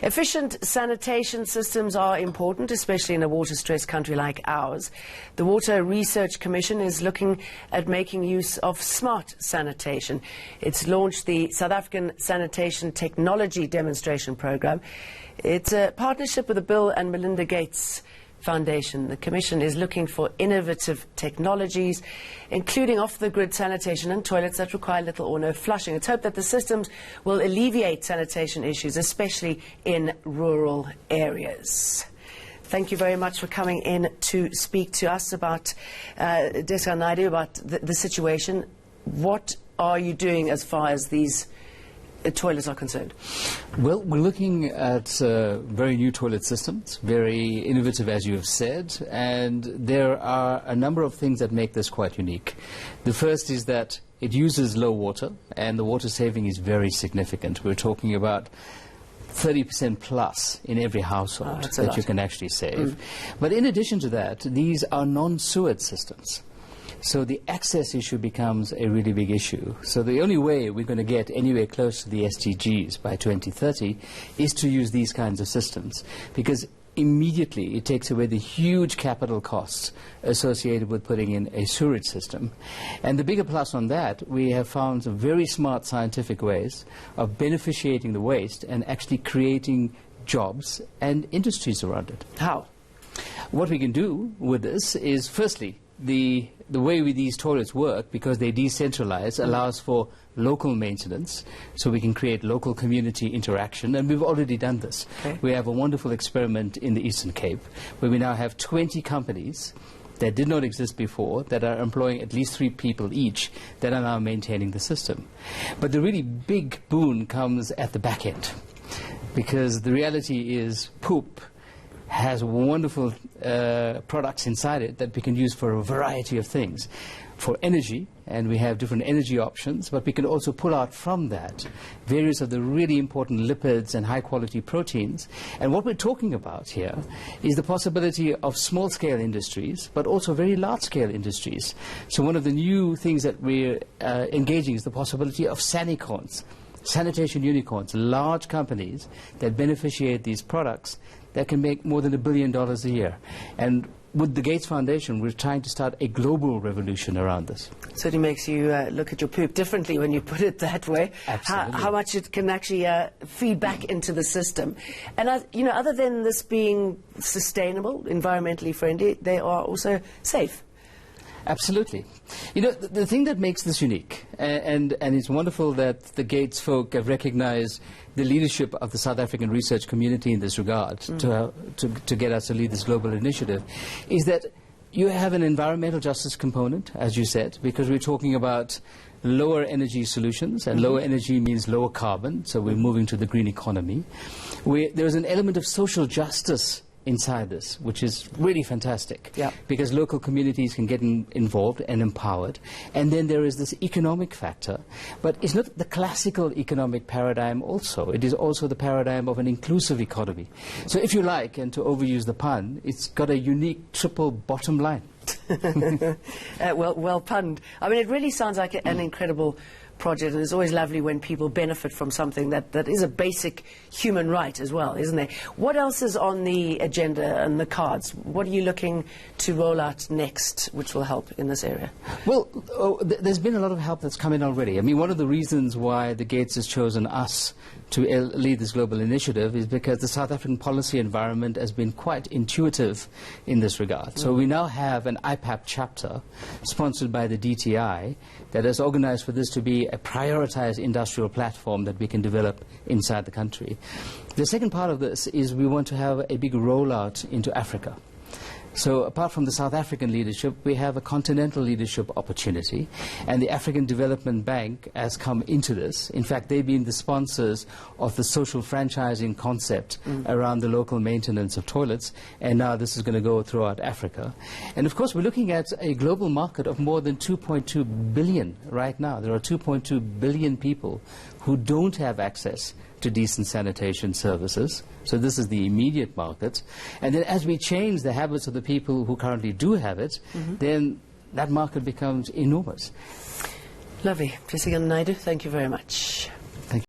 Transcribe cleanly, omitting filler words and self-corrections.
Efficient sanitation systems are important, especially in a water-stressed country like ours. The Water Research Commission is looking at making use of smart sanitation. It's launched the South African Sanitation Technology Demonstration Programme. It's a partnership with the Bill and Melinda Gates Foundation. The Commission is looking for innovative technologies, including off-the-grid sanitation and toilets that require little or no flushing. It's hoped that the systems will alleviate sanitation issues, especially in rural areas. Thank you very much for coming in to speak to us about, Deska Naidu, about the situation. What are you doing as far as these toilets are concerned? Well, we're looking at very new toilet systems, very innovative, as you have said, and there are a number of things that make this quite unique. The first is that it uses low water, and the water saving is very significant. We're talking about 30% plus in every household that you can actually save. But in addition to that, these are non-sewage systems. So the access issue becomes a really big issue. So the only way we're going to get anywhere close to the SDGs by 2030 is to use these kinds of systems, because immediately it takes away the huge capital costs associated with putting in a sewerage system. And the bigger plus on that, we have found some very smart scientific ways of beneficiating the waste and actually creating jobs and industries around it. How? What we can do with this is, firstly, the way these toilets work, because they decentralize, allows for local maintenance, so we can create local community interaction, and we've already done this. We have a wonderful experiment in the Eastern Cape, where we now have 20 companies that did not exist before, that are employing at least 3 people each, that are now maintaining the system. But the really big boon comes at the back end, because the reality is poop has wonderful products inside it that we can use for a variety of things. For energy, and we have different energy options, but we can also pull out from that various of the really important lipids and high-quality proteins. And what we're talking about here is the possibility of small-scale industries, but also very large-scale industries. So one of the new things that we're engaging is the possibility of sanicorns, sanitation unicorns, large companies that beneficiate these products that can make more than $1 billion a year. And with the Gates Foundation, we're trying to start a global revolution around this. Certainly makes you look at your poop differently when you put it that way. Absolutely. How much it can actually feed back into the system. And, you know, other than this being sustainable, environmentally friendly, they are also safe. Absolutely. You know, the thing that makes this unique, and it's wonderful that the Gates folk have recognized the leadership of the South African research community in this regard to get us to lead this global initiative, is that you have an environmental justice component, as you said, because we're talking about lower energy solutions, and lower energy means lower carbon, so we're moving to the green economy. There's an element of social justice inside this, which is really fantastic, because local communities can get involved and empowered. And then there is this economic factor, but it's not the classical economic paradigm also. It is also the paradigm of an inclusive economy. So if you like, and to overuse the pun, it's got a unique triple bottom line. Well punned. I mean, it really sounds like an incredible project, and it's always lovely when people benefit from something that is a basic human right as well, isn't it? What else is on the agenda and the cards? What are you looking to roll out next, which will help in this area? Well, there's been a lot of help that's come in already. I mean, one of the reasons why the Gates has chosen us to lead this global initiative is because the South African policy environment has been quite intuitive in this regard. So we now have an IPAP chapter sponsored by the DTI that has organized for this to be a prioritized industrial platform that we can develop inside the country. The second part of this is we want to have a big rollout into Africa. So apart from the South African leadership, we have a continental leadership opportunity, and the African Development Bank has come into this. In fact, they've been the sponsors of the social franchising concept around the local maintenance of toilets, and now this is going to go throughout Africa. And of course, we're looking at a global market of more than 2.2 billion right now. There are 2.2 billion people who don't have access to decent sanitation services. So this is the immediate market. And then as we change the habits of the people who currently do have it, then that market becomes enormous. Lovely. Deska Naidu, thank you very much.